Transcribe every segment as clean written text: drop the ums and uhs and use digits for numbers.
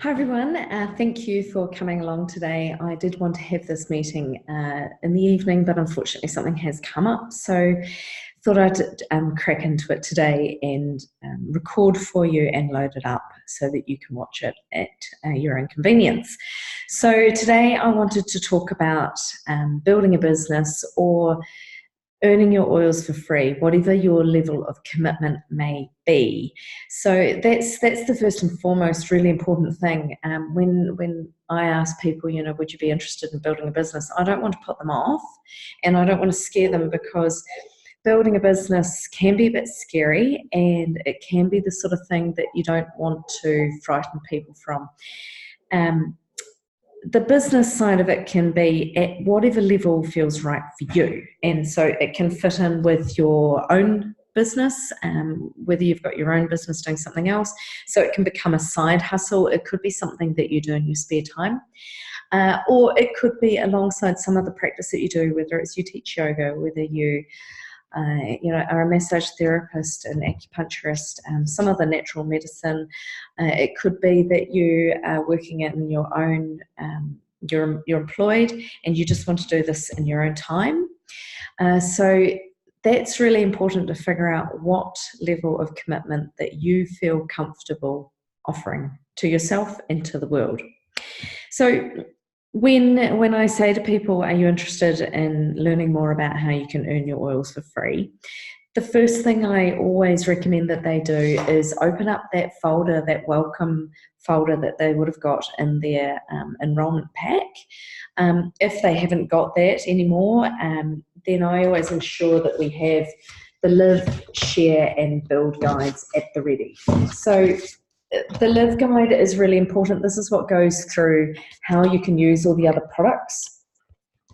Hi everyone, thank you for coming along today. I did want to have this meeting in the evening, but unfortunately something has come up, so thought I'd crack into it today and record for you and load it up so that you can watch it at your own convenience. So today I wanted to talk about building a business or earning your oils for free, whatever your level of commitment may be. So that's the first and foremost really important thing. When I ask people, would you be interested in building a business? I don't want to put them off, and I don't want to scare them, because building a business can be a bit scary, and it can be the sort of thing that you don't want to frighten people from. The business side of it can be at whatever level feels right for you. And so it can fit in with your own business, whether you've got your own business doing something else. So it can become a side hustle. It could be something that you do in your spare time. Or it could be alongside some other practice that you do, whether it's you teach yoga, whether you are a massage therapist, an acupuncturist, some other natural medicine. It could be that you are working in your own, you're employed and you just want to do this in your own time. So that's really important to figure out what level of commitment that you feel comfortable offering to yourself and to the world. So when I say to people, are you interested in learning more about how you can earn your oils for free? The first thing I always recommend that they do is open up that folder, that welcome folder that they would have got in their enrollment pack. If they haven't got that anymore, then I always ensure that we have the live, share and build guides at the ready. So the live guide is really important. This is what goes through how you can use all the other products.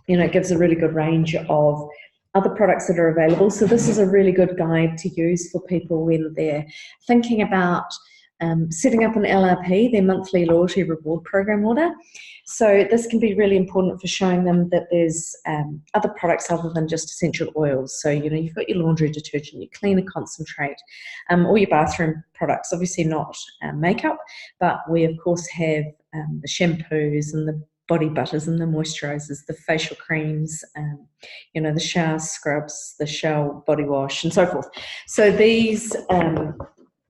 It gives a really good range of other products that are available. So this is a really good guide to use for people when they're thinking about setting up an LRP, their monthly loyalty reward program order. So this can be really important for showing them that there's other products other than just essential oils. So, you've got your laundry detergent, your cleaner concentrate, all your bathroom products, obviously not makeup, but we of course have the shampoos and the body butters and the moisturizers, the facial creams, the shower scrubs, the shower body wash and so forth. So these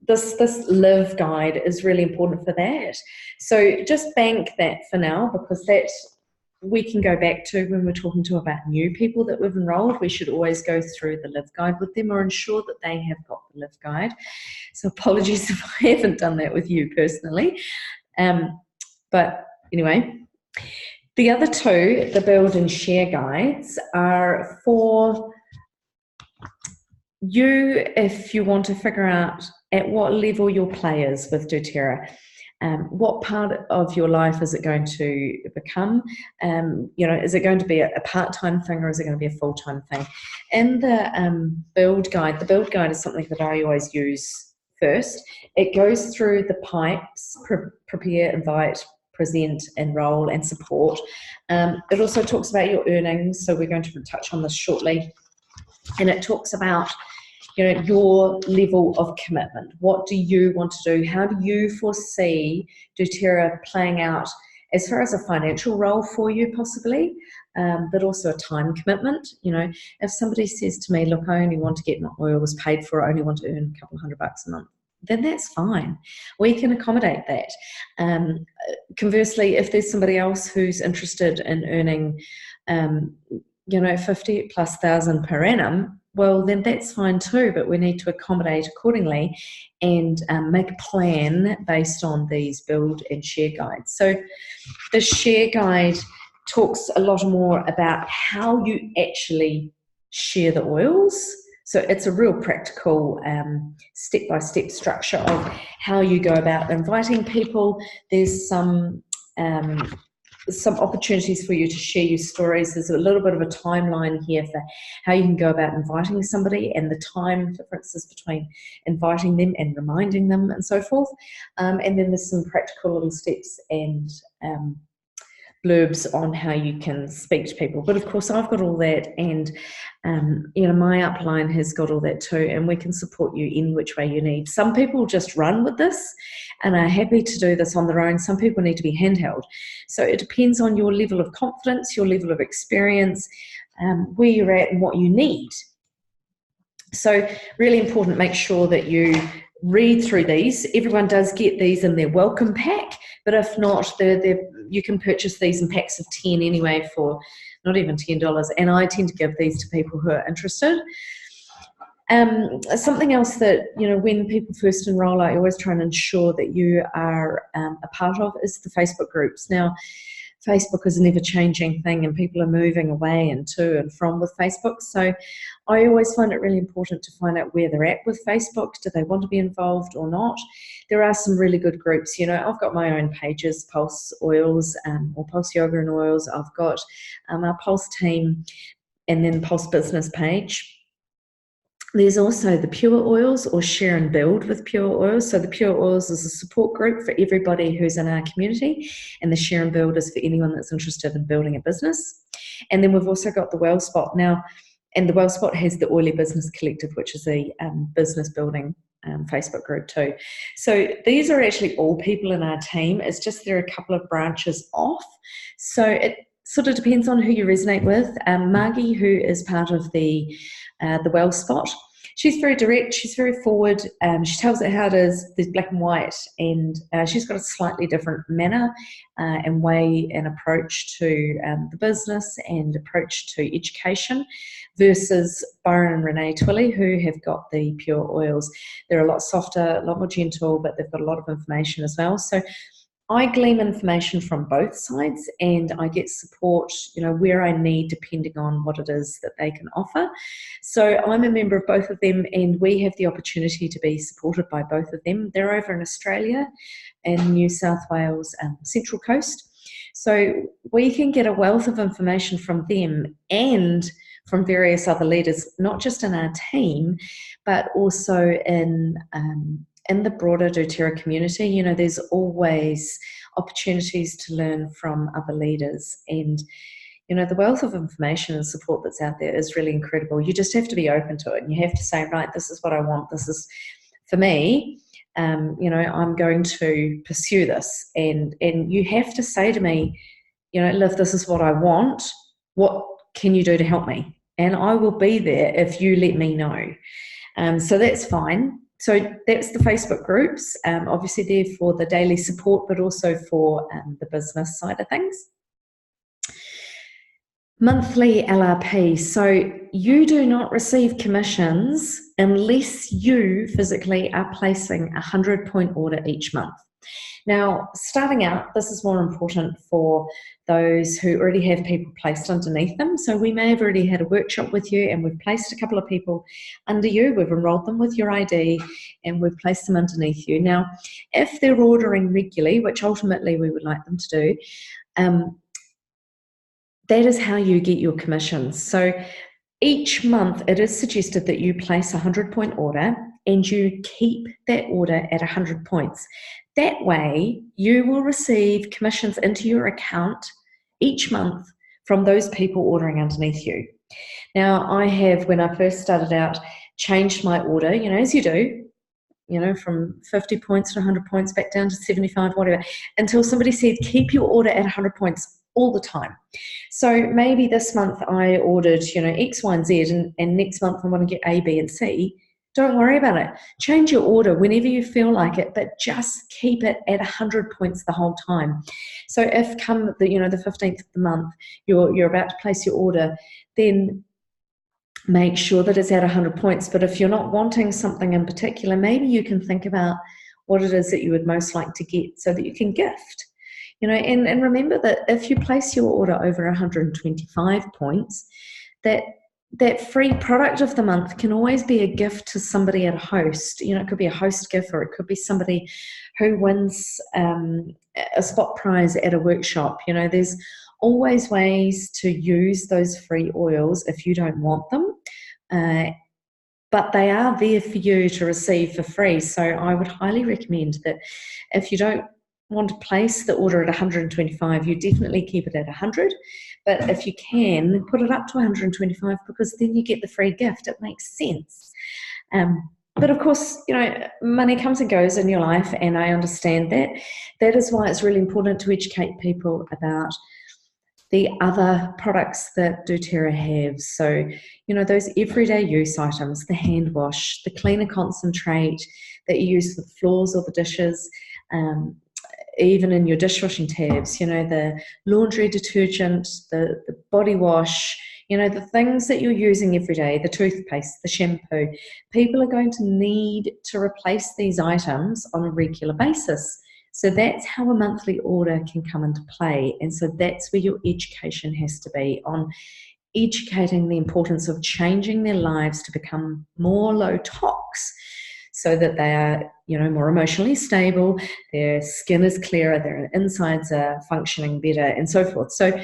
this live guide is really important for that. So just bank that for now, because that we can go back to when we're talking to about new people that we've enrolled. We should always go through the live guide with them or ensure that they have got the live guide. So apologies if I haven't done that with you personally. But anyway, the other two, the build and share guides, are for you if you want to figure out at what level your play is with dōTERRA. What part of your life is it going to become? Is it going to be a part-time thing, or is it going to be a full-time thing? And the build guide is something that I always use first. It goes through the pipes: prepare, invite, present, enroll, and support. It also talks about your earnings, so we're going to touch on this shortly. And it talks about your level of commitment. What do you want to do? How do you foresee dōTERRA playing out as far as a financial role for you, possibly, but also a time commitment? If somebody says to me, look, I only want to get my oils paid for, I only want to earn a couple of $100 a month, then that's fine. We can accommodate that. Conversely, if there's somebody else who's interested in earning 50 plus thousand per annum, well, then that's fine too, but we need to accommodate accordingly and make a plan based on these build and share guides. So the share guide talks a lot more about how you actually share the oils. So it's a real practical step-by-step structure of how you go about inviting people. There's some opportunities for you to share your stories. There's a little bit of a timeline here for how you can go about inviting somebody and the time differences between inviting them and reminding them and so forth. And then there's some practical little steps and blurbs on how you can speak to people. But of course, I've got all that, and my upline has got all that too, and we can support you any which way you need. Some people just run with this and are happy to do this on their own. Some people need to be handheld. So it depends on your level of confidence, your level of experience, where you're at and what you need. So really important, make sure that you read through these. Everyone does get these in their welcome pack, but if not, you can purchase these in packs of 10 anyway for not even $10, and I tend to give these to people who are interested. Something else that, when people first enroll, I always try and ensure that you are a part of is the Facebook groups. Now, Facebook is an ever-changing thing, and people are moving away and to and from with Facebook. So I always find it really important to find out where they're at with Facebook. Do they want to be involved or not? There are some really good groups. I've got my own pages, Pulse Oils or Pulse Yoga and Oils. I've got our Pulse team, and then Pulse Business page. There's also the Pure Oils, or Share and Build with Pure Oils. So the Pure Oils is a support group for everybody who's in our community, and the Share and Build is for anyone that's interested in building a business. And then we've also got the WellSpot now, and the WellSpot has the Oily Business Collective, which is a business building Facebook group too. So these are actually all people in our team. It's just there are a couple of branches off. So it sort of depends on who you resonate with. Margie, who is part of the WellSpot, she's very direct, she's very forward, she tells it how it is, there's black and white, and she's got a slightly different manner and way and approach to the business and approach to education versus Byron and Renee Twilley, who have got the Pure Oils. They're a lot softer, a lot more gentle, but they've got a lot of information as well. So I glean information from both sides, and I get support, where I need, depending on what it is that they can offer. So I'm a member of both of them, and we have the opportunity to be supported by both of them. They're over in Australia and New South Wales, Central Coast. So we can get a wealth of information from them and from various other leaders, not just in our team, but also in the broader dōTERRA community. There's always opportunities to learn from other leaders, and the wealth of information and support that's out there is really incredible. You just have to be open to it, and you have to say, right, this is what I want, this is for me, I'm going to pursue this, and you have to say to me, Liv, this is what I want, what can you do to help me? And I will be there if you let me know. So that's fine. So that's the Facebook groups. Obviously they're for the daily support, but also for the business side of things. Monthly LRP. So you do not receive commissions unless you physically are placing a 100-point order each month. Now, starting out, this is more important for those who already have people placed underneath them. So we may have already had a workshop with you, and we've placed a couple of people under you. We've enrolled them with your ID, and we've placed them underneath you. Now, if they're ordering regularly, which ultimately we would like them to do, that is how you get your commissions. So each month it is suggested that you place a 100-point order, and you keep that order at 100 points. That way, you will receive commissions into your account each month from those people ordering underneath you. Now, I have, when I first started out, changed my order, as you do, from 50 points to 100 points, back down to 75, whatever, until somebody said, keep your order at 100 points all the time. So maybe this month I ordered, X, Y, and Z, and next month I want to get A, B, and C. Don't worry about it. Change your order whenever you feel like it, but just keep it at 100 points the whole time. So if come the 15th of the month, you're about to place your order, then make sure that it's at 100 points. But if you're not wanting something in particular, maybe you can think about what it is that you would most like to get so that you can gift. And remember that if you place your order over 125 points, that free product of the month can always be a gift to somebody at a host. It could be a host gift, or it could be somebody who wins a spot prize at a workshop. There's always ways to use those free oils if you don't want them, but they are there for you to receive for free. So I would highly recommend that if you don't want to place the order at 125, you definitely keep it at 100. But if you can, put it up to 125, because then you get the free gift. It makes sense. But of course, money comes and goes in your life, and I understand that. That is why it's really important to educate people about the other products that dōTERRA has. So, those everyday use items, the hand wash, the cleaner concentrate that you use for the floors or the dishes, even in your dishwashing tabs, the laundry detergent, the body wash, the things that you're using every day, the toothpaste, the shampoo. People are going to need to replace these items on a regular basis. So that's how a monthly order can come into play. And so that's where your education has to be, on educating the importance of changing their lives to become more low tox, so that they are, more emotionally stable, their skin is clearer, their insides are functioning better, and so forth. So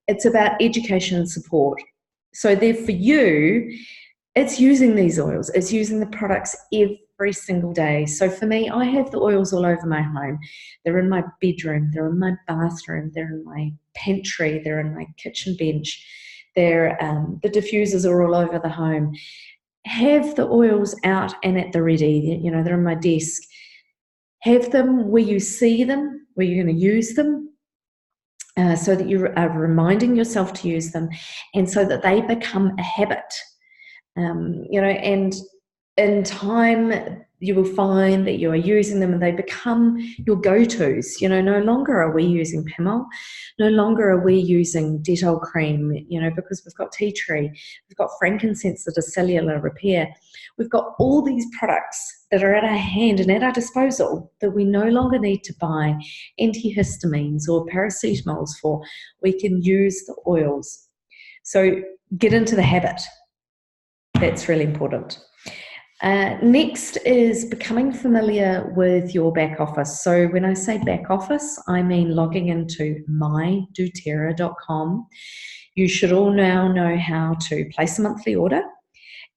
it's about education and support. So there for you, it's using these oils, it's using the products every single day. So for me, I have the oils all over my home. They're in my bedroom, they're in my bathroom, they're in my pantry, they're in my kitchen bench. The diffusers are all over the home. Have the oils out and at the ready. They're on my desk. Have them where you see them, where you're going to use them, so that you are reminding yourself to use them, and so that they become a habit. And in time, you will find that you are using them and they become your go-tos. No longer are we using Pimol, no longer are we using Dettol cream, because we've got tea tree, we've got frankincense that is cellular repair. We've got all these products that are at our hand and at our disposal that we no longer need to buy antihistamines or paracetamols for. We can use the oils. So get into the habit. That's really important. Next is becoming familiar with your back office. So when I say back office, I mean logging into mydōTERRA.com. You should all now know how to place a monthly order.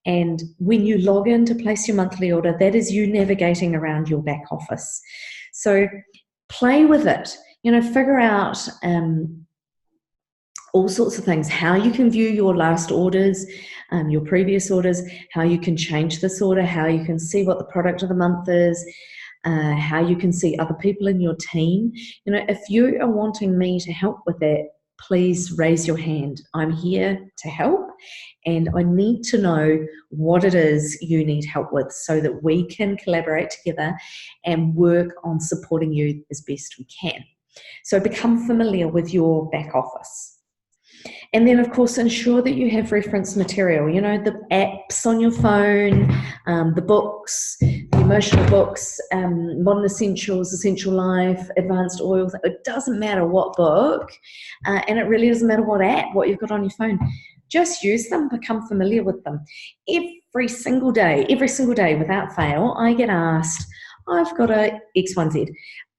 And when you log in to place your monthly order, that is you navigating around your back office. So play with it, figure out all sorts of things, how you can view your last orders, your previous orders, how you can change this order, how you can see what the product of the month is, how you can see other people in your team. If you are wanting me to help with that, please raise your hand. I'm here to help, and I need to know what it is you need help with so that we can collaborate together and work on supporting you as best we can. So become familiar with your back office. And then, of course, ensure that you have reference material, the apps on your phone, the books, the emotional books, Modern Essentials, Essential Life, Advanced Oils. It doesn't matter what book, and it really doesn't matter what app, what you've got on your phone. Just use them, become familiar with them. Every single day, without fail, I get asked, I've got a X1Z.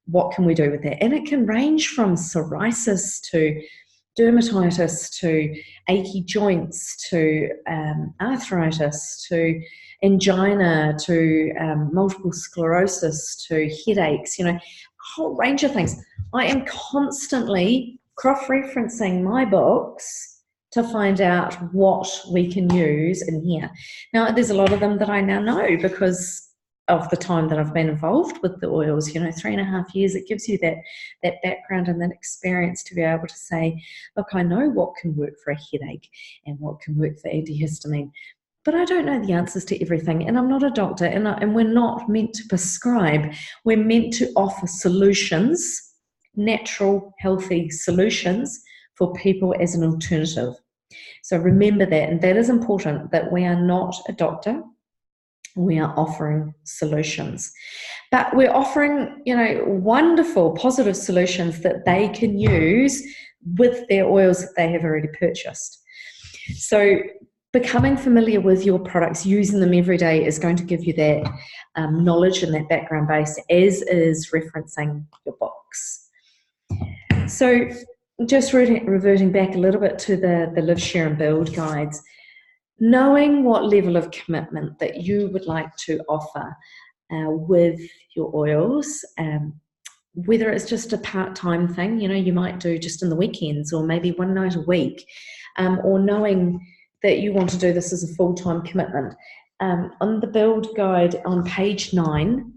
What can we do with that? And it can range from psoriasis to dermatitis to achy joints to arthritis to angina to multiple sclerosis to headaches, a whole range of things. I am constantly cross-referencing my books to find out what we can use in here. Now, there's a lot of them that I now know because of the time that I've been involved with the oils, 3.5 years. It gives you that background and that experience to be able to say, look, I know what can work for a headache and what can work for antihistamine, but I don't know the answers to everything, and I'm not a doctor, and we're not meant to prescribe. We're meant to offer solutions, natural, healthy solutions for people as an alternative. So remember that, and that is important, that we are not a doctor. We are offering solutions, but we're offering, wonderful, positive solutions that they can use with their oils that they have already purchased. So becoming familiar with your products, using them every day, is going to give you that knowledge and that background base, as is referencing your books. So just reverting back a little bit to the Live, Share and Build guides, knowing what level of commitment that you would like to offer with your oils, whether it's just a part-time thing, you might do just in the weekends or maybe one night a week, or knowing that you want to do this as a full-time commitment. On the build guide on page 9,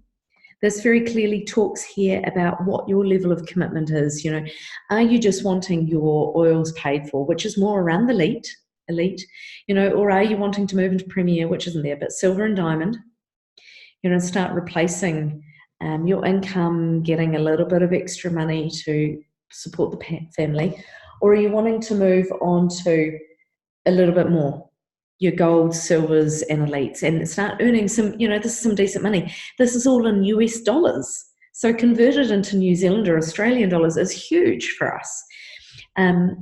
this very clearly talks here about what your level of commitment is. Are you just wanting your oils paid for, which is more around the elite, or are you wanting to move into Premier, which isn't there, but silver and diamond, start replacing your income, getting a little bit of extra money to support the family, or are you wanting to move on to a little bit more, your gold, silvers, and elites, and start earning some, this is some decent money. This is all in US dollars. So converted into New Zealand or Australian dollars is huge for us. And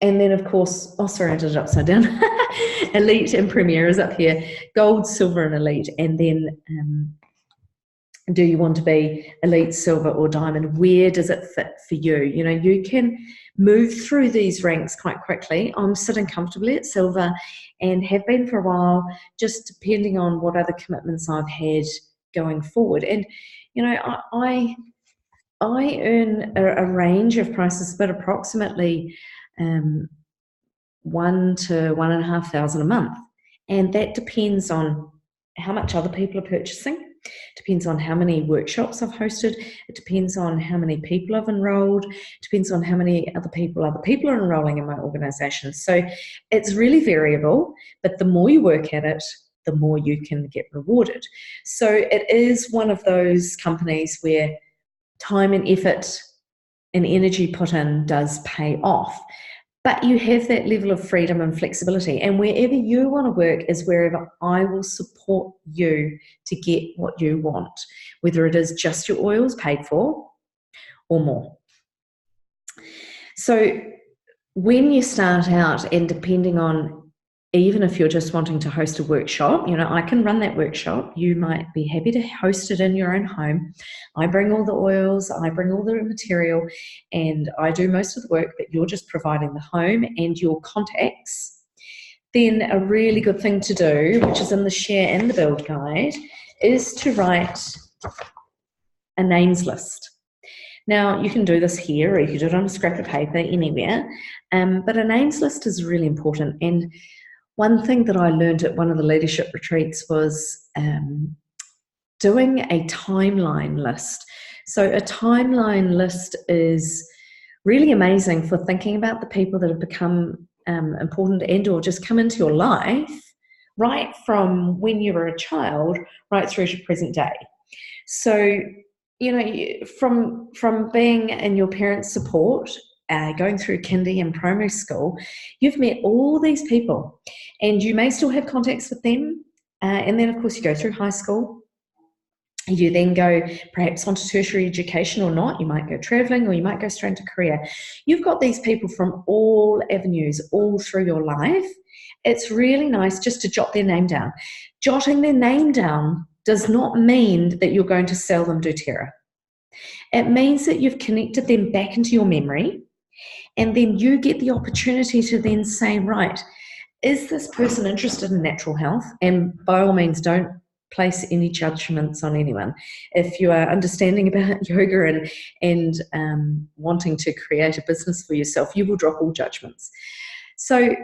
then, of course, oh, sorry, I did it upside down. Elite and Premier is up here. Gold, silver, and elite. And then do you want to be elite, silver, or diamond? Where does it fit for you? You can move through these ranks quite quickly. I'm sitting comfortably at silver and have been for a while, just depending on what other commitments I've had going forward. And, I earn a range of prices, but approximately $1,000 to $1,500 a month. And that depends on how much other people are purchasing. Depends on how many workshops I've hosted. It depends on how many people I've enrolled. It depends on how many other people are enrolling in my organization. So it's really variable, but the more you work at it, the more you can get rewarded. So it is one of those companies where time and effort and energy put in does pay off. But you have that level of freedom and flexibility. And wherever you want to work is wherever I will support you to get what you want, whether it is just your oils paid for or more. So when you start out, and depending on, even if you're just wanting to host a workshop, I can run that workshop. You might be happy to host it in your own home. I bring all the oils, I bring all the material, and I do most of the work, but you're just providing the home and your contacts. Then a really good thing to do, which is in the share and the build guide, is to write a names list. Now, you can do this here, or you can do it on a scrap of paper, anywhere, but a names list is really important. And one thing that I learned at one of the leadership retreats was doing a timeline list. So a timeline list is really amazing for thinking about the people that have become important and or just come into your life right from when you were a child right through to present day. So, from being in your parents' support, going through kindy and primary school, you've met all these people and you may still have contacts with them. And then, of course, you go through high school. You then go perhaps onto tertiary education or not. You might go traveling or you might go straight into career. You've got these people from all avenues all through your life. It's really nice just to jot their name down. Jotting their name down does not mean that you're going to sell them dōTERRA. It means that you've connected them back into your memory, and then you get the opportunity to then say, right, is this person interested in natural health? And by all means, don't place any judgments on anyone. If you are understanding about yoga and wanting to create a business for yourself, you will drop all judgments. So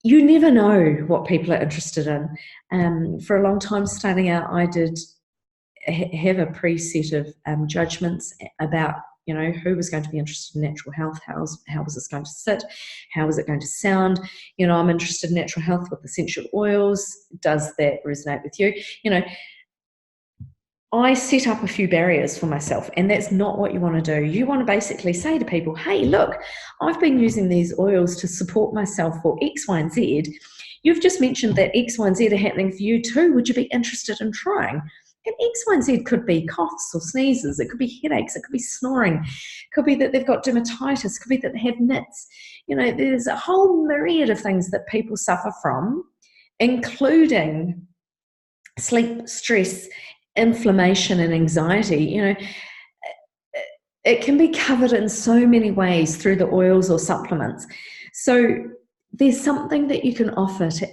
you never know what people are interested in. For a long time starting out, I did have a preset of judgments about who was going to be interested in natural health, how was this going to sit, how was it going to sound. I'm interested in natural health with essential oils. Does that resonate with you? I set up a few barriers for myself, and that's not what you want to do. You want to basically say to people, hey, look, I've been using these oils to support myself for X, Y, and Z. You've just mentioned that X, Y, and Z are happening for you too. Would you be interested in trying? And X, Y, and Z could be coughs or sneezes. It could be headaches. It could be snoring. It could be that they've got dermatitis. It could be that they have nits. There's a whole myriad of things that people suffer from, including sleep, stress, inflammation, and anxiety. It can be covered in so many ways through the oils or supplements. So there's something that you can offer to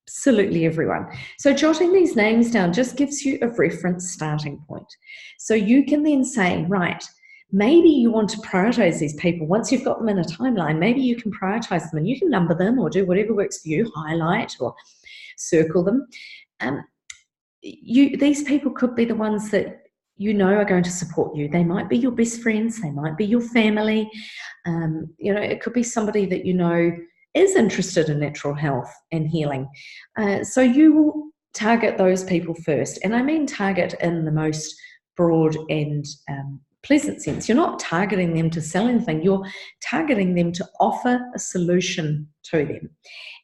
absolutely everyone. So jotting these names down just gives you a reference starting point. So you can then say, right, maybe you want to prioritize these people. Once you've got them in a timeline, maybe you can prioritize them and you can number them or do whatever works for you, highlight or circle them. These people could be the ones that you know are going to support you. They might be your best friends, they might be your family. It could be somebody that you know is interested in natural health and healing. So you will target those people first. And I mean target in the most broad and pleasant sense. You're not targeting them to sell anything, you're targeting them to offer a solution to them.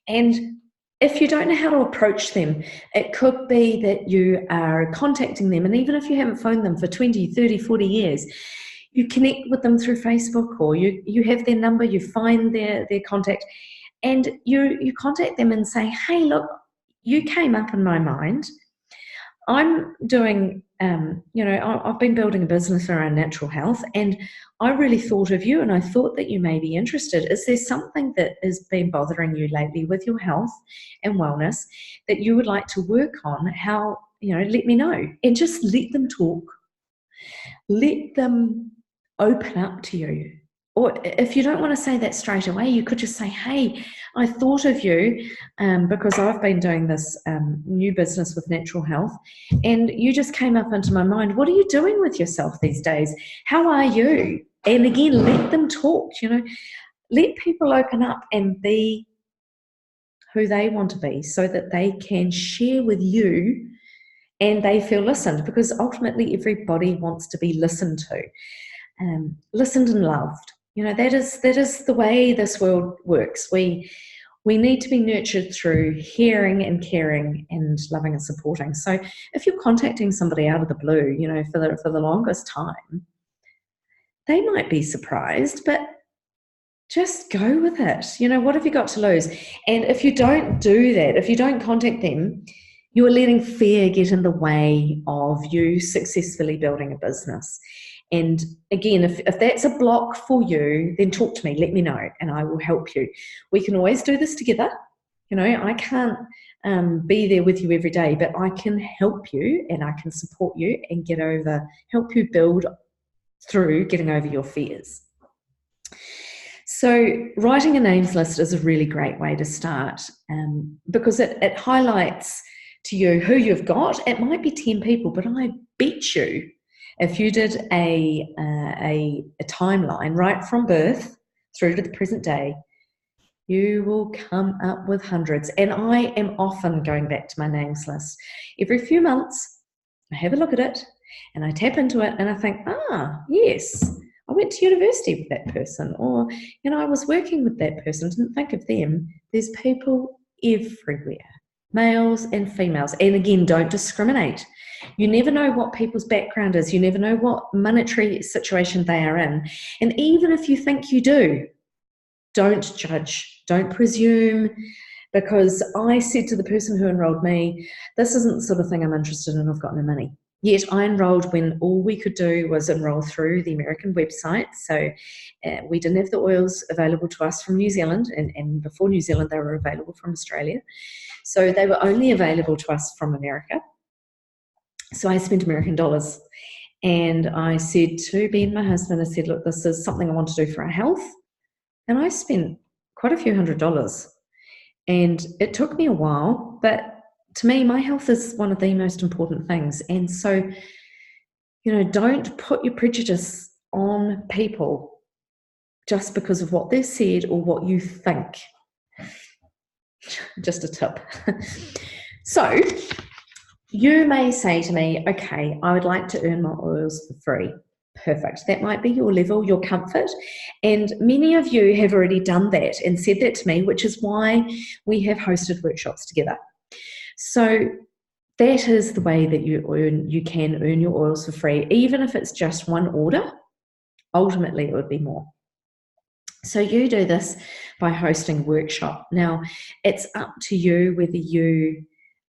And if you don't know how to approach them, it could be that you are contacting them, and even if you haven't phoned them for 20, 30, 40 years, you connect with them through Facebook, or you have their number, you find their contact, and you contact them and say, hey, look, you came up in my mind. I'm doing, I've been building a business around natural health, and I really thought of you, and I thought that you may be interested. Is there something that has been bothering you lately with your health and wellness that you would like to work on? How, let me know. And just let them talk. Let them open up to you. Or if you don't want to say that straight away, you could just say, hey, I thought of you because I've been doing this new business with natural health, and you just came up into my mind. What are you doing with yourself these days? How are you? And again, let them talk, let people open up and be who they want to be so that they can share with you and they feel listened, because ultimately everybody wants to be listened to, listened and loved. That is the way this world works. We need to be nurtured through hearing and caring and loving and supporting. So if you're contacting somebody out of the blue, for the longest time, they might be surprised, but just go with it. What have you got to lose? And if you don't do that, if you don't contact them, you are letting fear get in the way of you successfully building a business. And again, if that's a block for you, then talk to me, let me know, and I will help you. We can always do this together. I can't be there with you every day, but I can help you and I can support you and help you build through getting over your fears. So writing a names list is a really great way to start because it highlights to you who you've got. It might be 10 people, but I bet you if you did a timeline right from birth through to the present day, you will come up with hundreds. And I am often going back to my names list. Every few months, I have a look at it and I tap into it and I think, yes, I went to university with that person, or, I was working with that person, didn't think of them. There's people everywhere, males and females. And again, don't discriminate. You never know what people's background is. You never know what monetary situation they are in. And even if you think you do, don't judge, don't presume, because I said to the person who enrolled me, this isn't the sort of thing I'm interested in, I've got no money. Yet I enrolled when all we could do was enroll through the American website. So we didn't have the oils available to us from New Zealand, and before New Zealand they were available from Australia. So they were only available to us from America. So I spent American dollars, and I said to Ben, my husband, I said, look, this is something I want to do for our health. And I spent quite a few $100s, and it took me a while, but to me, my health is one of the most important things. And so, don't put your prejudice on people just because of what they've said or what you think. Just a tip. So you may say to me, okay, I would like to earn my oils for free. Perfect. That might be your level, your comfort. And many of you have already done that and said that to me, which is why we have hosted workshops together. So that is the way that you can earn your oils for free. Even if it's just one order, ultimately it would be more. So you do this by hosting a workshop. Now, it's up to you whether you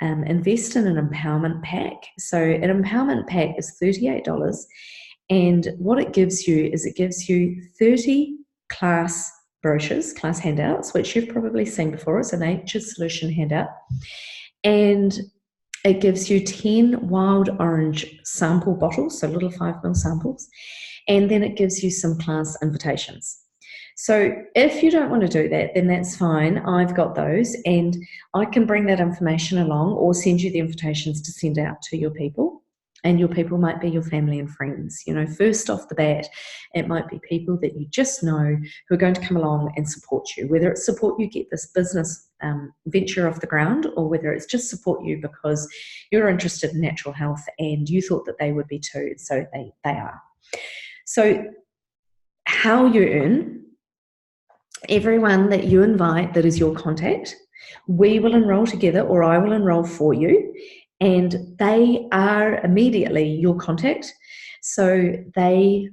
invest in an empowerment pack. So an empowerment pack is $38. And what it gives you is 30 class brochures, class handouts, which you've probably seen before. It's a nature solution handout. And it gives you 10 wild orange sample bottles, so little 5 ml samples. And then it gives you some class invitations. So if you don't want to do that, then that's fine. I've got those, and I can bring that information along or send you the invitations to send out to your people. And your people might be your family and friends. You know, first off the bat, it might be people that you just know who are going to come along and support you, whether it's support you get this business venture off the ground, or whether it's just support you because you're interested in natural health and you thought that they would be too, so they are. So how you earn, everyone that you invite that is your contact, we will enroll together, or I will enroll for you, and they are immediately your contact. So they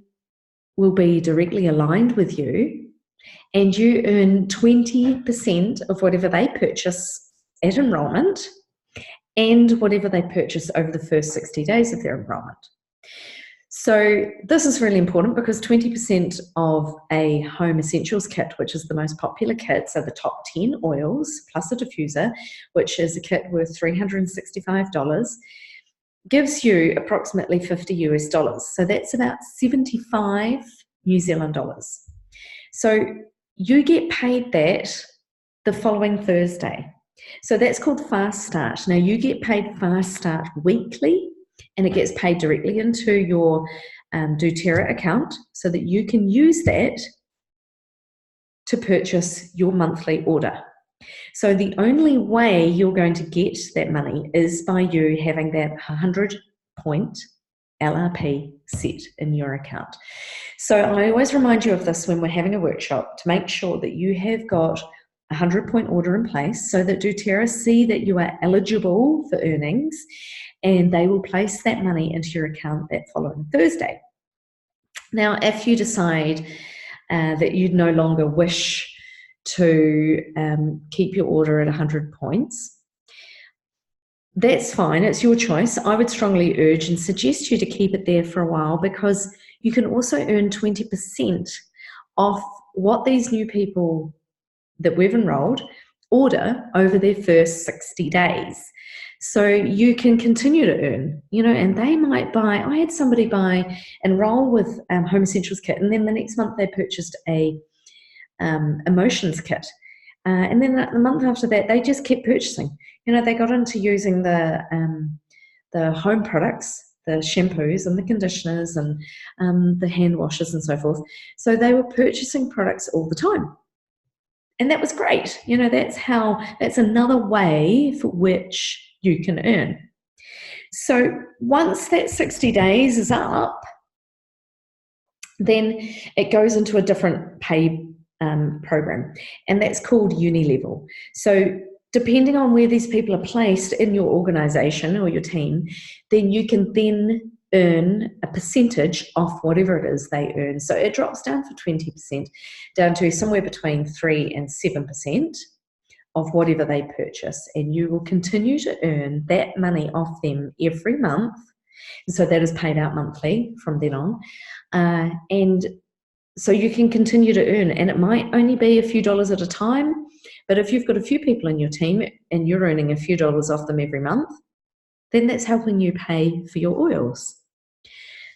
will be directly aligned with you, and you earn 20% of whatever they purchase at enrollment and whatever they purchase over the first 60 days of their enrollment. So this is really important because 20% of a home essentials kit, which is the most popular kit, so the top 10 oils plus a diffuser, which is a kit worth $365, gives you approximately $50 US. So that's about 75 New Zealand dollars. So you get paid that the following Thursday. So that's called Fast Start. Now you get paid Fast Start weekly, and it gets paid directly into your dōTERRA account so that you can use that to purchase your monthly order. So the only way you're going to get that money is by you having that 100-point LRP set in your account. So I always remind you of this when we're having a workshop, to make sure that you have got a 100-point order in place so that dōTERRA see that you are eligible for earnings, and they will place that money into your account that following Thursday. Now, if you decide that you no longer wish to keep your order at 100 points, that's fine, it's your choice. I would strongly urge and suggest you to keep it there for a while, because you can also earn 20% off what these new people that we've enrolled order over their first 60 days. So you can continue to earn, you know, and they might buy, I had somebody enroll with Home Essentials Kit, and then the next month they purchased a emotions kit. And then the month after that, they just kept purchasing. You know, they got into using the home products, the shampoos and the conditioners and the hand washes and so forth. So they were purchasing products all the time. And that was great. You know, that's another way for which you can earn. So once that 60 days is up, then it goes into a different pay program, and that's called Unilevel. So depending on where these people are placed in your organization or your team, then you can then earn a percentage of whatever it is they earn. So it drops down for 20%, down to somewhere between 3 and 7% of whatever they purchase, and you will continue to earn that money off them every month. So that is paid out monthly from then on, and so you can continue to earn, and it might only be a few dollars at a time, but if you've got a few people in your team and you're earning a few dollars off them every month, then that's helping you pay for your oils.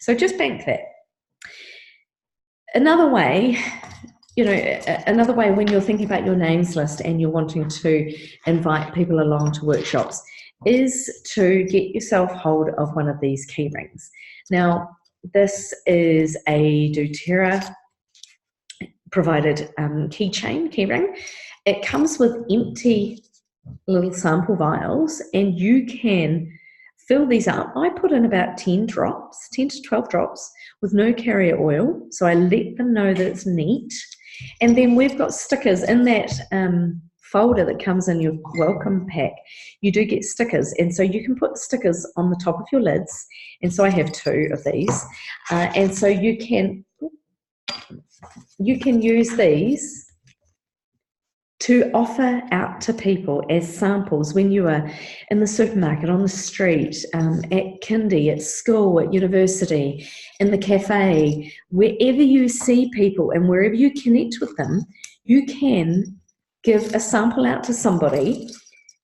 So just bank that. Another way, you know, another way when you're thinking about your names list and you're wanting to invite people along to workshops is to get yourself hold of one of these key rings. Now, this is a dōTERRA provided key ring. It comes with empty little sample vials, and you can fill these up. I put in about 10 to 12 drops with no carrier oil, so I let them know that it's neat. And then we've got stickers in that folder that comes in your welcome pack. You do get stickers, and so you can put stickers on the top of your lids, and so I have 2 of these, and so you can use these to offer out to people as samples when you are in the supermarket, on the street, at kindy, at school, at university, in the cafe, wherever you see people and wherever you connect with them, you can give a sample out to somebody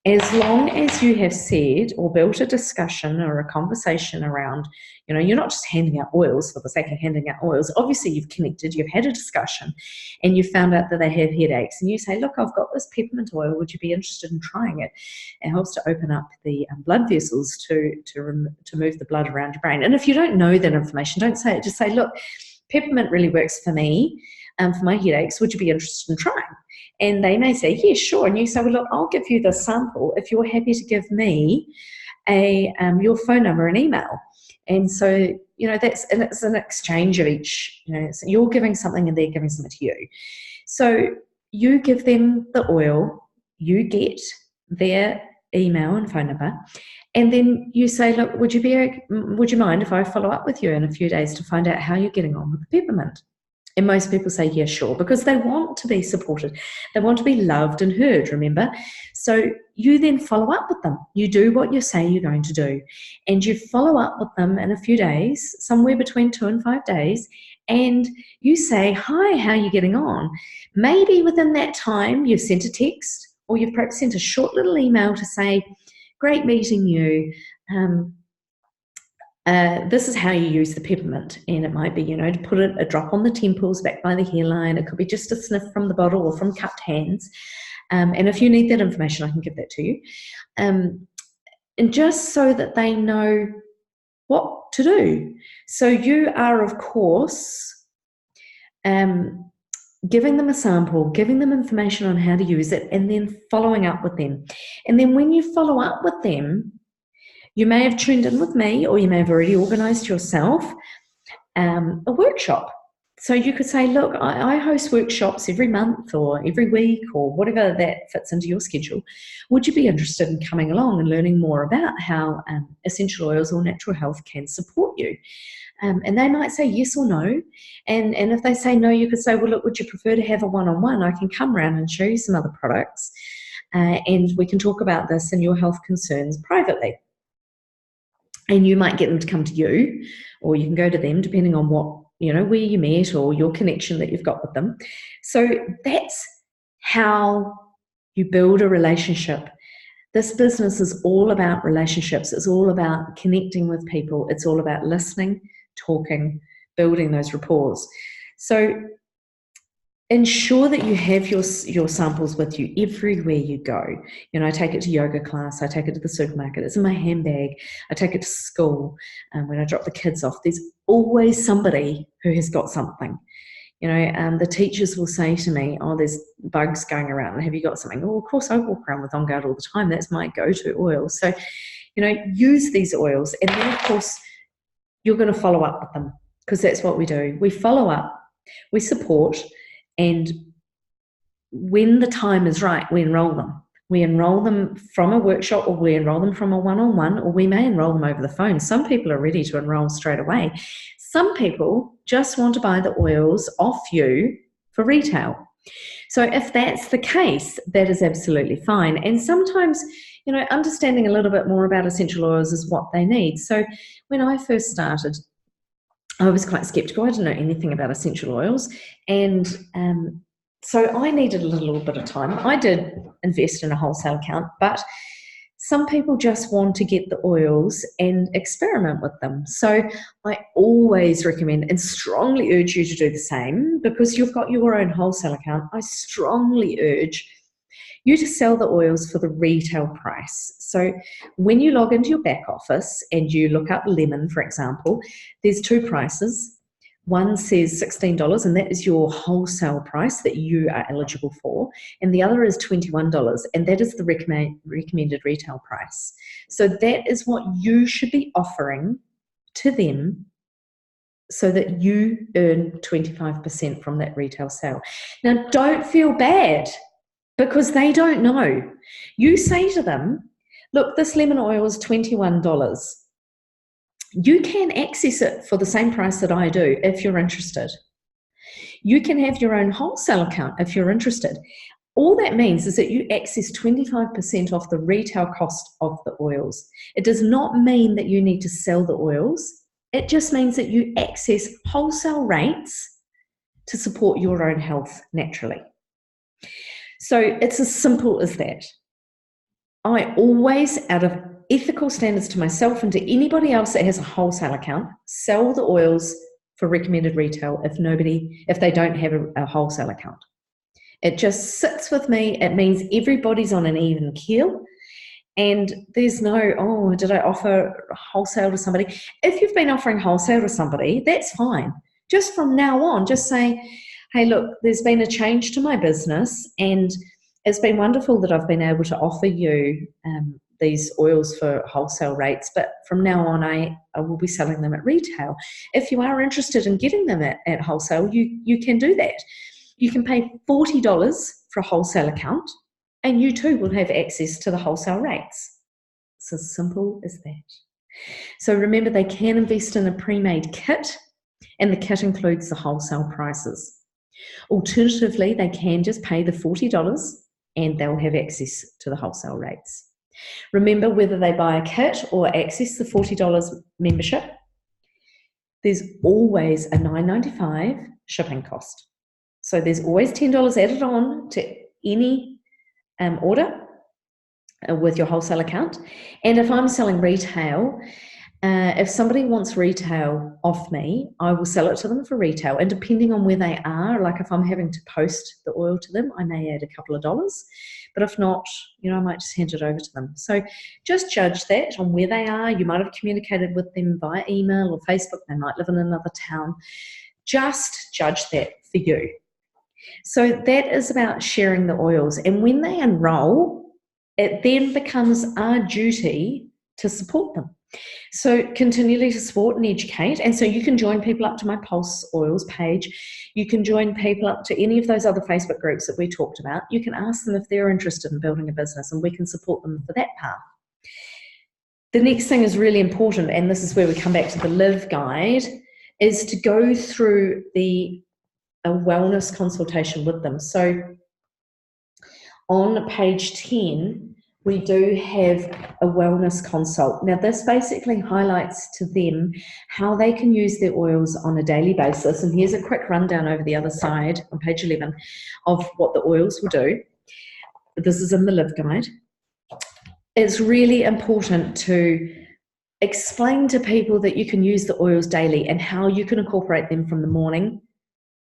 as long as you have said or built a discussion or a conversation around, you're not just handing out oils for the sake of handing out oils. Obviously, you've connected, you've had a discussion, and you found out that they have headaches. And you say, look, I've got this peppermint oil. Would you be interested in trying it? It helps to open up the blood vessels to move the blood around your brain. And if you don't know that information, don't say it. Just say, look, peppermint really works for me, for my headaches. Would you be interested in trying? And they may say, yeah, sure. And you say, well, look, I'll give you the sample if you're happy to give me your phone number and email. And so, it's an exchange of each, so you're giving something and they're giving something to you. So you give them the oil, you get their email and phone number, and then you say, look, would you mind if I follow up with you in a few days to find out how you're getting on with the peppermint? And most people say, yeah, sure, because they want to be supported. They want to be loved and heard, remember? So you then follow up with them. You do what you say you're going to do. And you follow up with them in a few days, somewhere between 2 and 5 days, and you say, hi, how are you getting on? Maybe within that time you've sent a text or you've perhaps sent a short little email to say, great meeting you. This is how you use the peppermint, and it might be, to put a drop on the temples back by the hairline. It could be just a sniff from the bottle or from cupped hands. And if you need that information, I can give that to you. And just so that they know what to do. So you are, of course, giving them a sample, giving them information on how to use it, and then following up with them. And then when you follow up with them, you may have tuned in with me, or you may have already organised yourself a workshop. So you could say, look, I host workshops every month or every week or whatever that fits into your schedule. Would you be interested in coming along and learning more about how essential oils or natural health can support you? And they might say yes or no. And if they say no, you could say, well, look, would you prefer to have a one-on-one? I can come around and show you some other products, and we can talk about this and your health concerns privately. And you might get them to come to you, or you can go to them, depending on what, where you met or your connection that you've got with them. So that's how you build a relationship. This business is all about relationships. It's all about connecting with people. It's all about listening, talking, building those rapports. So ensure that you have your samples with you everywhere you go. I take it to yoga class, I take it to the supermarket, it's in my handbag, I take it to school, when I drop the kids off. There's always somebody who has got something. The teachers will say to me, oh, there's bugs going around, have you got something? Oh, of course, I walk around with On Guard all the time. That's my go-to oil. So, use these oils, and then, of course, you're going to follow up with them, because that's what we do. We follow up, we support, and when the time is right, we enroll them. We enroll them from a workshop, or we enroll them from a one-on-one, or we may enroll them over the phone. Some people are ready to enroll straight away. Some people just want to buy the oils off you for retail. So if that's the case, that is absolutely fine. And sometimes, understanding a little bit more about essential oils is what they need. So when I first started, I was quite skeptical. I didn't know anything about essential oils. And so I needed a little bit of time. I did invest in a wholesale account, but some people just want to get the oils and experiment with them. So I always recommend and strongly urge you to do the same, because you've got your own wholesale account. I strongly urge you to sell the oils for the retail price. So when you log into your back office and you look up lemon, for example, there's two prices. One says $16, and that is your wholesale price that you are eligible for. And the other is $21, and that is the recommended retail price. So that is what you should be offering to them, so that you earn 25% from that retail sale. Now, don't feel bad, because they don't know. You say to them, look, this lemon oil is $21. You can access it for the same price that I do if you're interested. You can have your own wholesale account if you're interested. All that means is that you access 25% off the retail cost of the oils. It does not mean that you need to sell the oils. It just means that you access wholesale rates to support your own health naturally. So it's as simple as that. I always, out of ethical standards to myself and to anybody else that has a wholesale account, sell the oils for recommended retail if they don't have a wholesale account. It just sits with me. It means everybody's on an even keel. And there's no, oh, did I offer wholesale to somebody? If you've been offering wholesale to somebody, that's fine. Just from now on, just say, hey, look, there's been a change to my business, and it's been wonderful that I've been able to offer you these oils for wholesale rates, but from now on, I will be selling them at retail. If you are interested in getting them at wholesale, you can do that. You can pay $40 for a wholesale account, and you too will have access to the wholesale rates. It's as simple as that. So remember, they can invest in a pre-made kit, and the kit includes the wholesale prices. Alternatively, they can just pay the $40 and they'll have access to the wholesale rates. Remember, whether they buy a kit or access the $40 membership, there's always a $9.95 shipping cost. So there's always $10 added on to any order with your wholesale account. And if I'm selling retail, if somebody wants retail off me, I will sell it to them for retail. And depending on where they are, like if I'm having to post the oil to them, I may add a couple of dollars. But if not, I might just hand it over to them. So just judge that on where they are. You might have communicated with them via email or Facebook. They might live in another town. Just judge that for you. So that is about sharing the oils. And when they enroll, it then becomes our duty to support them. So continually to support and educate. And so you can join people up to my Pulse Oils page. You can join people up to any of those other Facebook groups that we talked about. You can ask them if they're interested in building a business, and we can support them for that path. The next thing is really important, and this is where we come back to the Live Guide, is to go through a wellness consultation with them. So on page 10, we do have a wellness consult. Now, this basically highlights to them how they can use their oils on a daily basis. And here's a quick rundown over the other side on page 11 of what the oils will do. This is in the Live Guide. It's really important to explain to people that you can use the oils daily and how you can incorporate them from the morning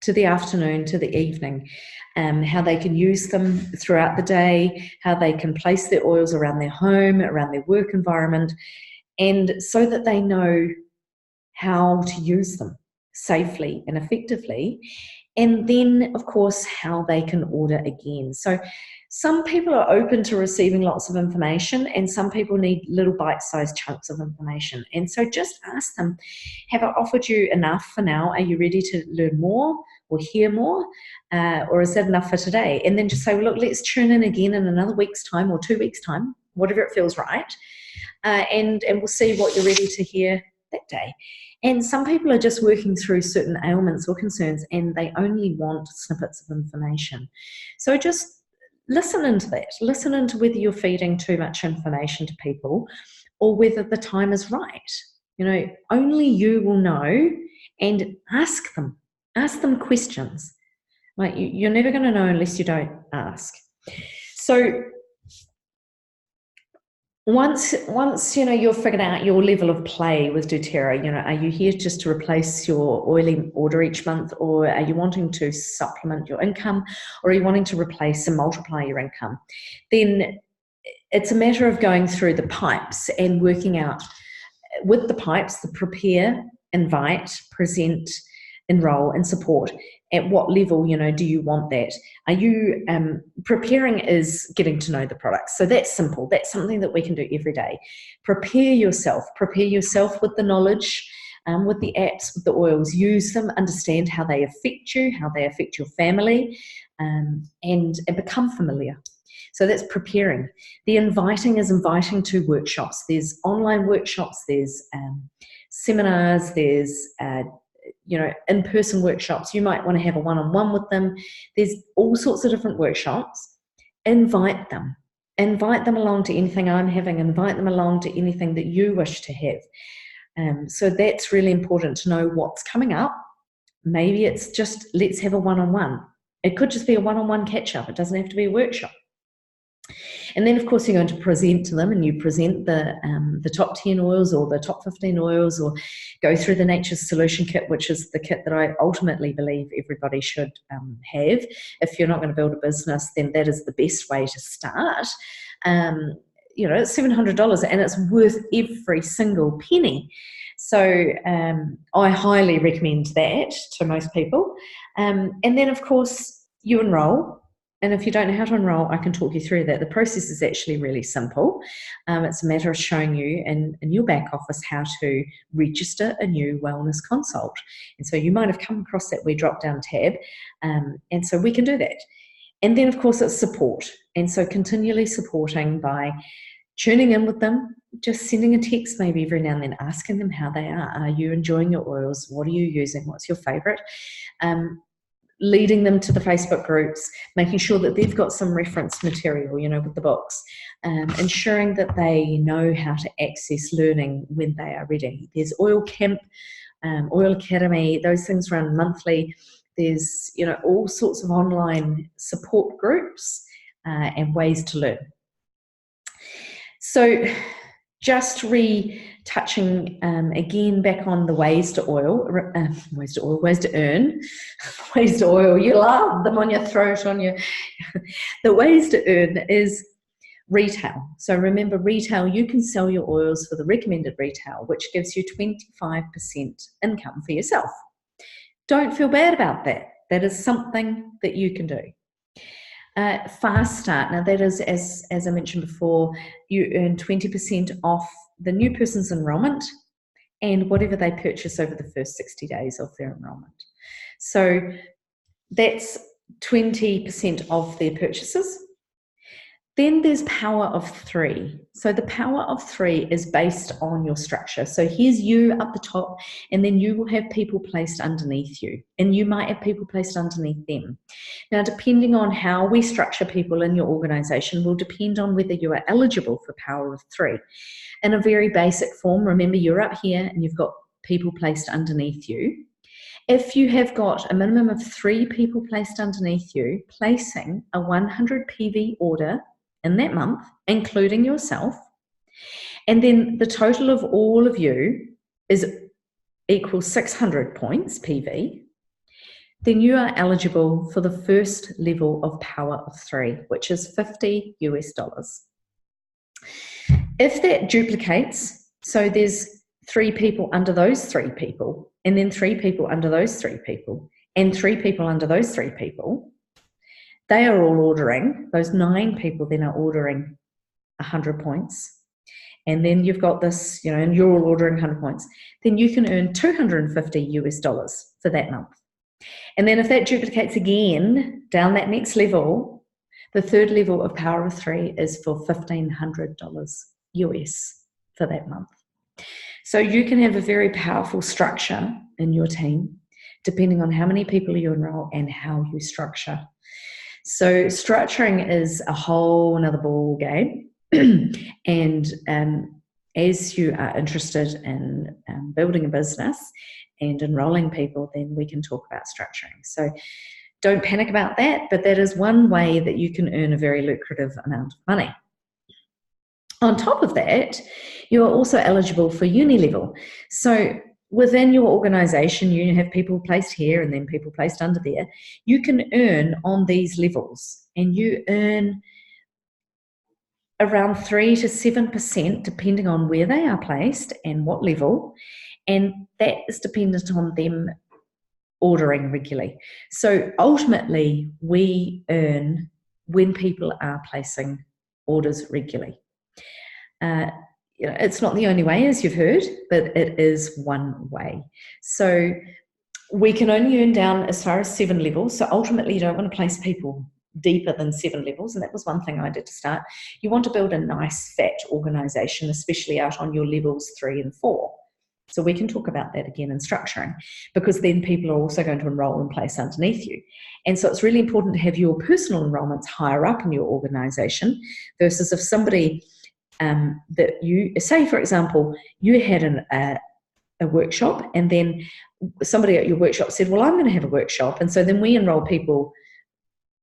to the afternoon to the evening, how they can use them throughout the day, how they can place their oils around their home, around their work environment, and so that they know how to use them safely and effectively. And then, of course, how they can order again. So some people are open to receiving lots of information, and some people need little bite-sized chunks of information. And so just ask them, have I offered you enough for now? Are you ready to learn more or hear more? Or is that enough for today? And then just say, well, look, let's tune in again in another week's time or 2 weeks' time, whatever it feels right. And we'll see what you're ready to hear that day. And some people are just working through certain ailments or concerns, and they only want snippets of information. So just listen into that. Listen into whether you're feeding too much information to people or whether the time is right. Only you will know, and ask them. Ask them questions. Like you're never going to know unless you don't ask. So once you've figured out your level of play with dōTERRA, are you here just to replace your oily order each month, or are you wanting to supplement your income, or are you wanting to replace and multiply your income? Then it's a matter of going through the pipes and working out with the pipes, the prepare, invite, present, enroll, and support. At what level, do you want that? Are you preparing is getting to know the products. So that's simple. That's something that we can do every day. Prepare yourself. Prepare yourself with the knowledge, with the apps, with the oils. Use them, understand how they affect you, how they affect your family, and become familiar. So that's preparing. The inviting is inviting to workshops. There's online workshops, there's seminars, there's in-person workshops. You might want to have a one-on-one with them. There's all sorts of different workshops. Invite them. Invite them along to anything I'm having. Invite them along to anything that you wish to have. So that's really important to know what's coming up. Maybe it's just, let's have a one-on-one. It could just be a one-on-one catch-up. It doesn't have to be a workshop. And then, of course, you're going to present to them, and you present the top 10 oils or the top 15 oils, or go through the Nature's Solution Kit, which is the kit that I ultimately believe everybody should have. If you're not going to build a business, then that is the best way to start. It's $700 and it's worth every single penny. So I highly recommend that to most people. And then, of course, you enroll. And if you don't know how to enroll, I can talk you through that. The process is actually really simple. It's a matter of showing you in your back office how to register a new wellness consult. And so you might have come across that wee drop-down tab. And so we can do that. And then, of course, it's support. And so continually supporting by tuning in with them, just sending a text maybe every now and then, asking them how they are. Are you enjoying your oils? What are you using? What's your favorite? Leading them to the Facebook groups, making sure that they've got some reference material, with the books, ensuring that they know how to access learning when they are ready. There's Oil Camp, Oil Academy, those things run monthly. There's, all sorts of online support groups and ways to learn. So just retouching again back on the ways to earn, ways to oil. You love them on your throat, the ways to earn is retail. So remember, retail, you can sell your oils for the recommended retail, which gives you 25% income for yourself. Don't feel bad about that. That is something that you can do. Fast Start, now that is, as I mentioned before, you earn 20% off the new person's enrollment and whatever they purchase over the first 60 days of their enrollment. So that's 20% of their purchases. Then there's Power of 3. So the Power of 3 is based on your structure. So here's you up the top, and then you will have people placed underneath you, and you might have people placed underneath them. Now, depending on how we structure people in your organization will depend on whether you are eligible for Power of 3. In a very basic form, remember, you're up here and you've got people placed underneath you. If you have got a minimum of 3 people placed underneath you, placing a 100 PV order in that month, including yourself, and then the total of all of you is equals 600 points PV, then you are eligible for the first level of Power of 3, which is $50 US. If that duplicates, so there's 3 people under those 3 people, and then 3 people under those 3 people, and 3 people under those 3 people, they are all ordering, those 9 people then are ordering 100 points. And then you've got this, and you're all ordering 100 points. Then you can earn $250 US for that month. And then if that duplicates again down that next level, the third level of Power of 3 is for $1,500 US for that month. So you can have a very powerful structure in your team, depending on how many people you enroll and how you structure. So structuring is a whole another ball game. And as you are interested in building a business and enrolling people, then we can talk about structuring. So don't panic about that, but that is one way that you can earn a very lucrative amount of money. On top of that, you are also eligible for uni level. So within your organization, you have people placed here and then people placed under there. You can earn on these levels, and you earn around 3 to 7% depending on where they are placed and what level, and that is dependent on them ordering regularly. So ultimately, we earn when people are placing orders regularly. It's not the only way, as you've heard, but it is one way. So we can only earn down as far as 7 levels. So ultimately, you don't want to place people deeper than 7 levels. And that was one thing I did to start. You want to build a nice, fat organization, especially out on your levels 3 and 4. So we can talk about that again in structuring, because then people are also going to enroll in place underneath you. And so it's really important to have your personal enrollments higher up in your organization versus if somebody that you, say for example, you had a workshop and then somebody at your workshop said, well, I'm going to have a workshop. And so then we enroll people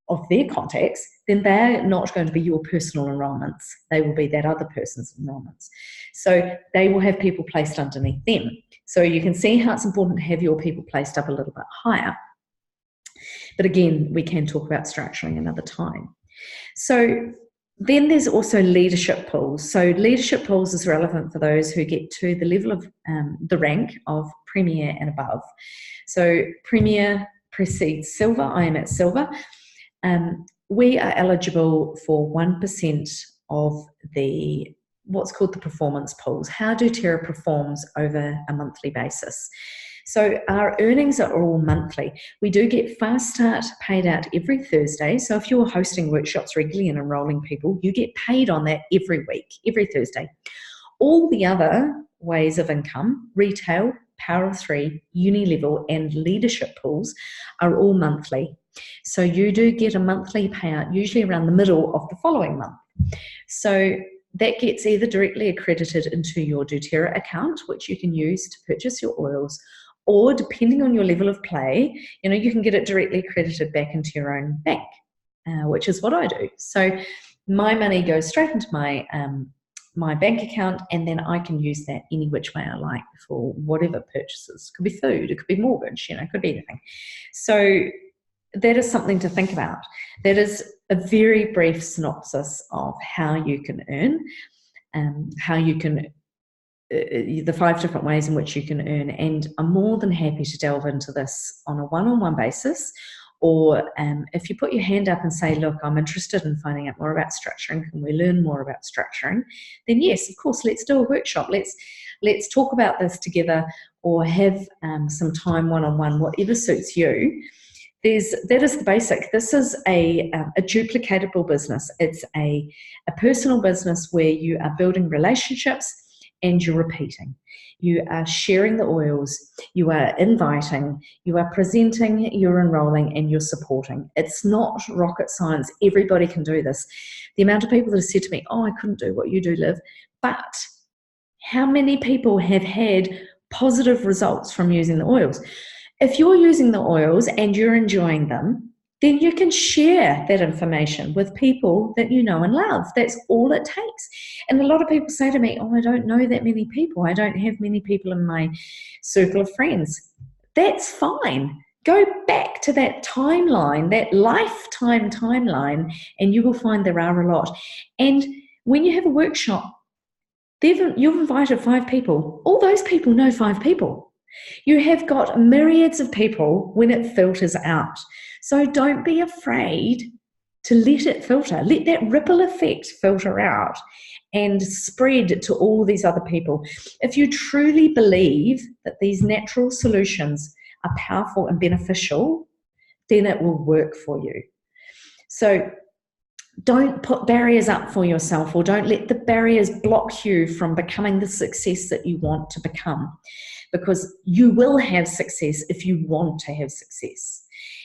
of their contacts, then they're not going to be your personal enrollments. They will be that other person's enrollments. So they will have people placed underneath them. So you can see how it's important to have your people placed up a little bit higher. But again, we can talk about structuring another time. So then there's also leadership pools. So leadership pools is relevant for those who get to the level of the rank of Premier and above. So Premier precedes Silver. I am at Silver. We are eligible for 1% of the what's called the performance pools. How dōTERRA performs over a monthly basis. So our earnings are all monthly. We do get Fast Start paid out every Thursday. So if you're hosting workshops regularly and enrolling people, you get paid on that every week, every Thursday. All the other ways of income, retail, Power of Three, uni level, and leadership pools are all monthly. So you do get a monthly payout, usually around the middle of the following month. So that gets either directly accredited into your dōTERRA account, which you can use to purchase your oils, or depending on your level of play, you can get it directly credited back into your own bank, which is what I do. So my money goes straight into my my bank account, and then I can use that any which way I like for whatever purchases. It could be food, it could be mortgage, it could be anything. So that is something to think about. That is a very brief synopsis of how you can earn, how you can the 5 different ways in which you can earn, and I'm more than happy to delve into this on a one-on-one basis, or if you put your hand up and say, look, I'm interested in finding out more about structuring, can we learn more about structuring, then yes, of course, let's do a workshop, let's talk about this together, or have some time one-on-one, whatever suits you. That is the basic. This is a duplicatable business. It's a personal business where you are building relationships and you're repeating. You are sharing the oils, you are inviting, you are presenting, you're enrolling, and you're supporting. It's not rocket science. Everybody can do this. The amount of people that have said to me, oh, I couldn't do what you do, Liv. But how many people have had positive results from using the oils? If you're using the oils and you're enjoying them, then you can share that information with people that you know and love. That's all it takes. And a lot of people say to me, oh, I don't know that many people. I don't have many people in my circle of friends. That's fine. Go back to that timeline, that lifetime timeline, and you will find there are a lot. And when you have a workshop, you've invited 5 people. All those people know 5 people. You have got myriads of people when it filters out. So don't be afraid to let it filter. Let that ripple effect filter out and spread to all these other people. If you truly believe that these natural solutions are powerful and beneficial, then it will work for you. So don't put barriers up for yourself, or don't let the barriers block you from becoming the success that you want to become, because you will have success if you want to have success.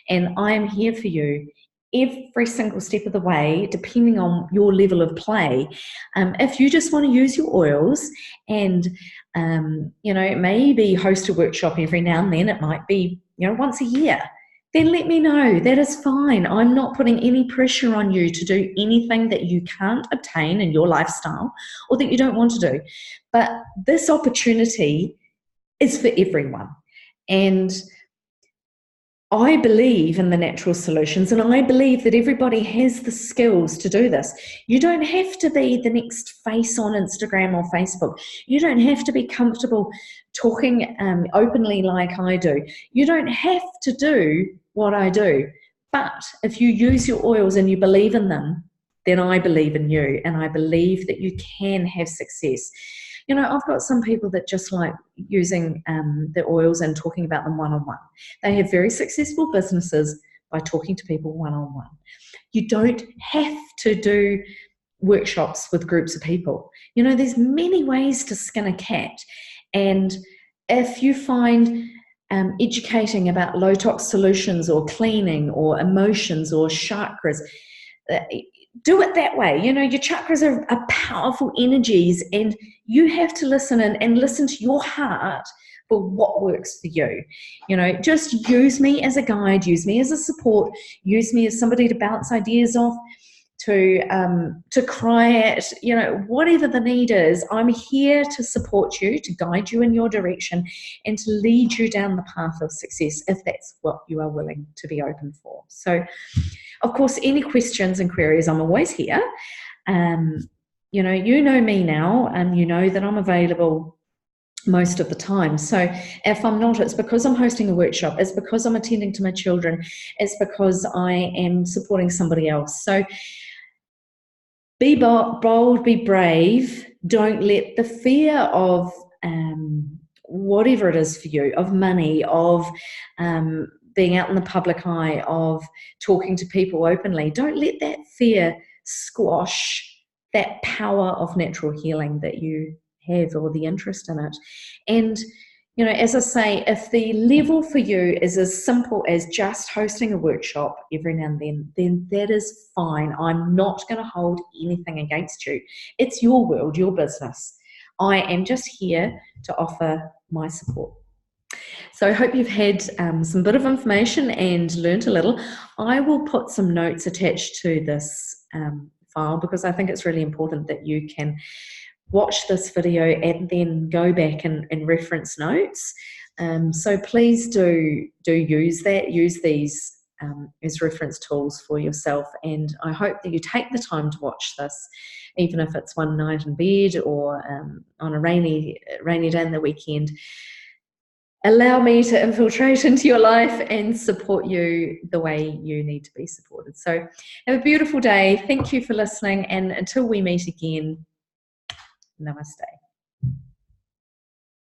And I am here for you every single step of the way, depending on your level of play. If you just want to use your oils and, maybe host a workshop every now and then, it might be, once a year, then let me know. That is fine. I'm not putting any pressure on you to do anything that you can't obtain in your lifestyle or that you don't want to do. But this opportunity is for everyone. And I believe in the natural solutions, and I believe that everybody has the skills to do this. You don't have to be the next face on Instagram or Facebook. You don't have to be comfortable talking openly like I do. You don't have to do what I do. But if you use your oils and you believe in them, then I believe in you, and I believe that you can have success. I've got some people that just like using the oils and talking about them one-on-one. They have very successful businesses by talking to people one-on-one. You don't have to do workshops with groups of people. There's many ways to skin a cat. And if you find educating about low tox solutions or cleaning or emotions or chakras, do it that way. You know, your chakras are powerful energies, and you have to listen and listen to your heart for what works for you. You know, just use me as a guide, use me as a support, use me as somebody to bounce ideas off, to cry at, you know, whatever the need is. I'm here to support you, to guide you in your direction, and to lead you down the path of success if that's what you are willing to be open for. So, of course, any questions and queries, I'm always here. You know me now, and you know that I'm available most of the time. So if I'm not, it's because I'm hosting a workshop, it's because I'm attending to my children, it's because I am supporting somebody else. So be bold, be brave. Don't let the fear of whatever it is for you, of money, of being out in the public eye, of talking to people openly, don't let that fear squash that power of natural healing that you have, or the interest in it. And you know, as I say, if the level for you is as simple as just hosting a workshop every now and then that is fine. I'm not going to hold anything against you. It's your world, your business. I am just here to offer my support. So I hope you've had some bit of information and learnt a little. I will put some notes attached to this file, because I think it's really important that you can watch this video and then go back and reference notes. So please do use these as reference tools for yourself. And I hope that you take the time to watch this, even if it's one night in bed or on a rainy day in the weekend. Allow me to infiltrate into your life and support you the way you need to be supported. So have a beautiful day. Thank you for listening. And until we meet again, namaste.